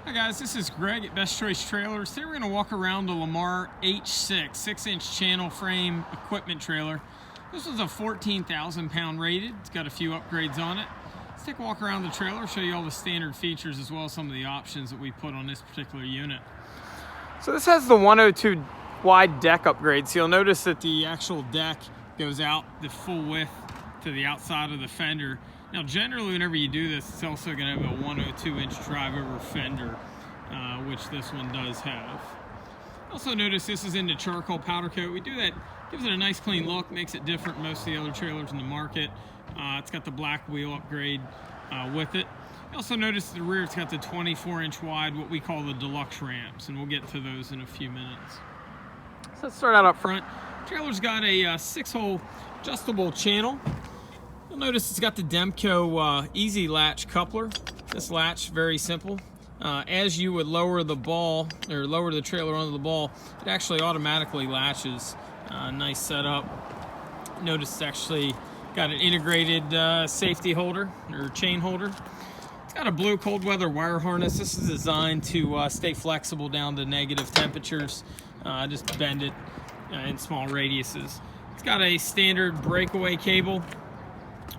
Hi guys, this is Greg at Best Choice Trailers. Today we're going to walk around the Lamar H6 6-inch channel frame equipment trailer. This was a 14,000 pound rated. It's got a few upgrades on it. Let's take a walk around the trailer, show you all the standard features as well as some of the options that we put on this particular unit. So this has the 102 wide deck upgrade. So you'll notice that the actual deck goes out the full width to the outside of the fender. Now generally whenever you do this, it's also going to have a 102-inch drive-over fender, which this one does have. Also notice this is in the charcoal powder coat. We do that, gives it a nice clean look, makes it different from most of the other trailers in the market. It's got the black wheel upgrade with it. You also notice at the rear it's got the 24-inch wide, what we call the Deluxe Ramps, and we'll get to those in a few minutes. So let's start out up front. The trailer's got a 6-hole adjustable channel. You'll notice it's got the Demco easy latch coupler. This latch, very simple. As you would lower the ball, or lower the trailer onto the ball, it actually automatically latches. Nice setup. Notice it's actually got an integrated safety holder, or chain holder. It's got a blue cold weather wire harness. This is designed to stay flexible down to negative temperatures. Just bend it in small radiuses. It's got a standard breakaway cable.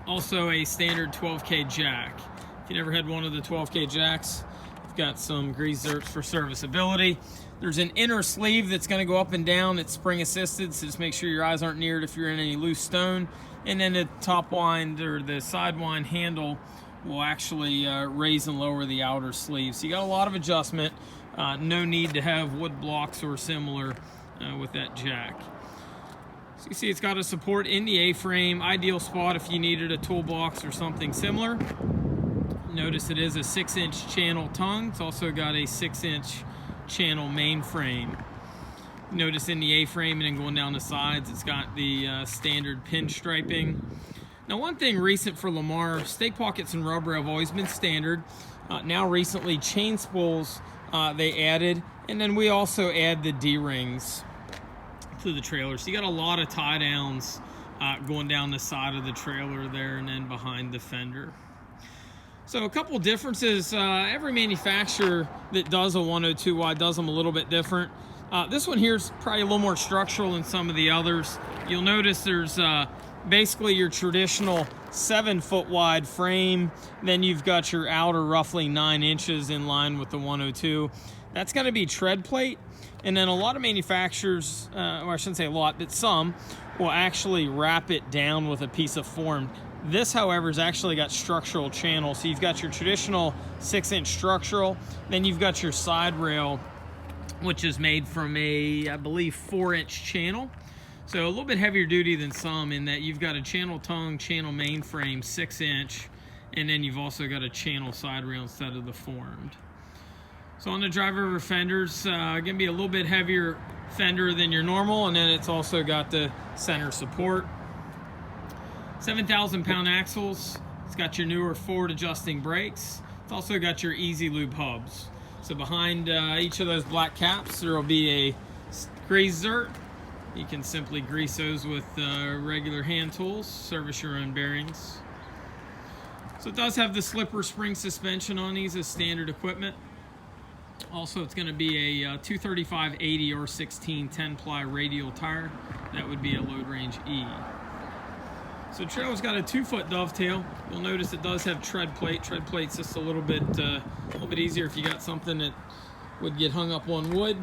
Also a standard 12K jack. If you never had one of the 12K jacks, you've got some grease zerks for serviceability. There's an inner sleeve that's going to go up and down. It's spring assisted, so just make sure your eyes aren't near it if you're in any loose stone. And then the top wind or the side wind handle will actually raise and lower the outer sleeve. So you got a lot of adjustment. No need to have wood blocks or similar with that jack. So you see it's got a support in the A-frame, ideal spot if you needed a toolbox or something similar. Notice it is a 6-inch channel tongue. It's also got a 6-inch channel mainframe. Notice in the A-frame and then going down the sides, it's got the standard pinstriping. Now one thing recent for Lamar, stake pockets and rubber have always been standard. Now recently chain spools they added, and then we also add the D-rings to the trailer. So you got a lot of tie downs going down the side of the trailer there and then behind the fender. So a couple differences. Every manufacturer that does a 102 wide does them a little bit different. This one here is probably a little more structural than some of the others. You'll notice there's basically your traditional 7-foot wide frame. Then you've got your outer roughly 9 inches in line with the 102. That's going to be tread plate. And then a lot of manufacturers, or I shouldn't say a lot, but some will actually wrap it down with a piece of form. This, however, has actually got structural channels. So you've got your traditional 6-inch structural, then you've got your side rail, which is made from a, I believe, 4-inch channel. So a little bit heavier duty than some in that you've got a channel tongue, channel mainframe, 6-inch, and then you've also got a channel side rail instead of the formed. So on the drive-over fenders, going to be a little bit heavier fender than your normal, and then it's also got the center support. 7,000 pound axles. It's got your newer forward adjusting brakes. It's also got your easy lube hubs. So behind each of those black caps, there will be a grease zert. You can simply grease those with regular hand tools, service your own bearings. So it does have the slipper spring suspension on these as standard equipment. Also, it's going to be a 235/80 R16 10-ply radial tire. That would be a load range E. So the trailer's got a 2-foot dovetail. You'll notice it does have tread plate. Tread plate's just a little bit easier if you got something that would get hung up on wood.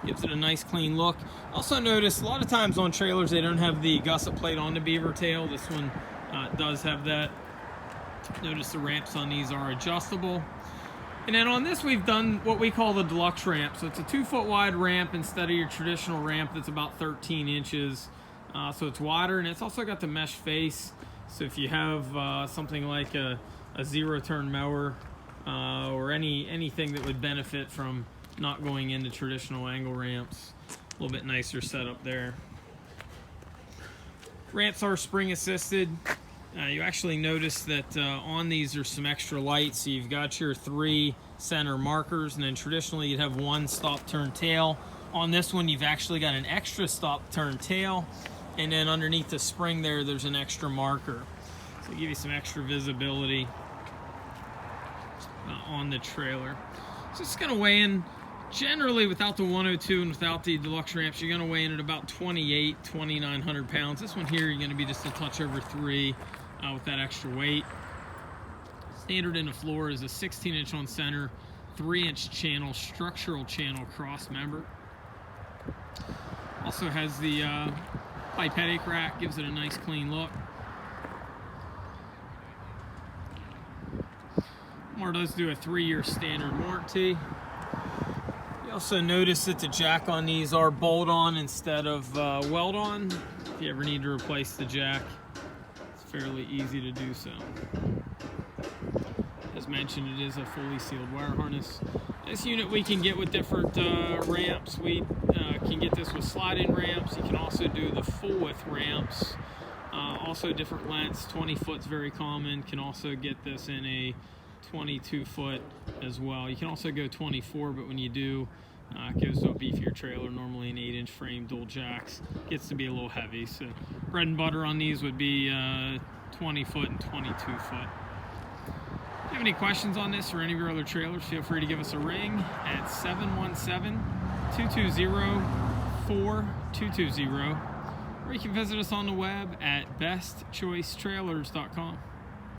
Gives it a nice clean look. Also notice a lot of times on trailers they don't have the gusset plate on the beaver tail. This one does have that. Notice the ramps on these are adjustable. And then on this we've done what we call the Deluxe Ramp. So it's a 2-foot wide ramp instead of your traditional ramp that's about 13 inches. So it's wider, and it's also got the mesh face. So if you have something like a zero-turn mower or anything that would benefit from not going into traditional angle ramps, a little bit nicer setup there. Ramps are spring assisted. You actually notice that on these there's some extra lights. So you've got your 3 center markers, and then traditionally you'd have 1 stop turn tail. On this one you've actually got an extra stop turn tail, and then underneath the spring there's an extra marker. So give you some extra visibility on the trailer. So it's going to weigh in, generally without the 102 and without the deluxe ramps, you're going to weigh in at about 2,900 pounds. This one here, you're going to be just a touch over 3 with that extra weight. Standard in the floor is a 16-inch on center, 3-inch channel, structural channel cross member. Also has the pipe headache rack, gives it a nice clean look. Lamar does do a 3-year standard warranty. You also notice that the jack on these are bolt-on instead of weld-on. If you ever need to replace the jack, it's fairly easy to do so. As mentioned, it is a fully sealed wire harness. This unit we can get with different ramps. We can get this with slide-in ramps. You can also do the full-width ramps. Also different lengths. 20 foot's very common. Can also get this in a 22 foot as well. You can also go 24, but when you do, it goes to a beefier trailer, normally an 8-inch frame, dual jacks. Gets to be a little heavy. So bread and butter on these would be 20 foot and 22 foot. If you have any questions on this or any of your other trailers, feel free to give us a ring at 717-220-4220, or you can visit us on the web at bestchoicetrailers.com.